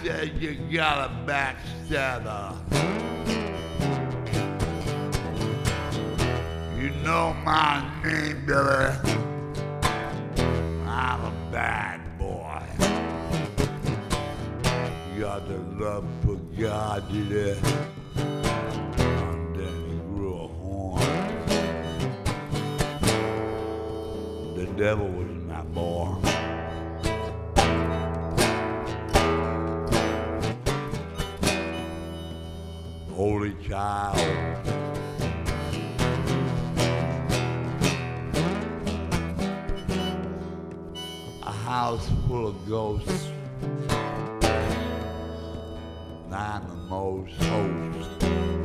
said you got a backstabber. You know my name, Billy. I'm a bad boy. You got the love for God, you did. And then he grew a horn. The devil was in that boy. Holy child. A house full of ghosts. Nine the most hosts.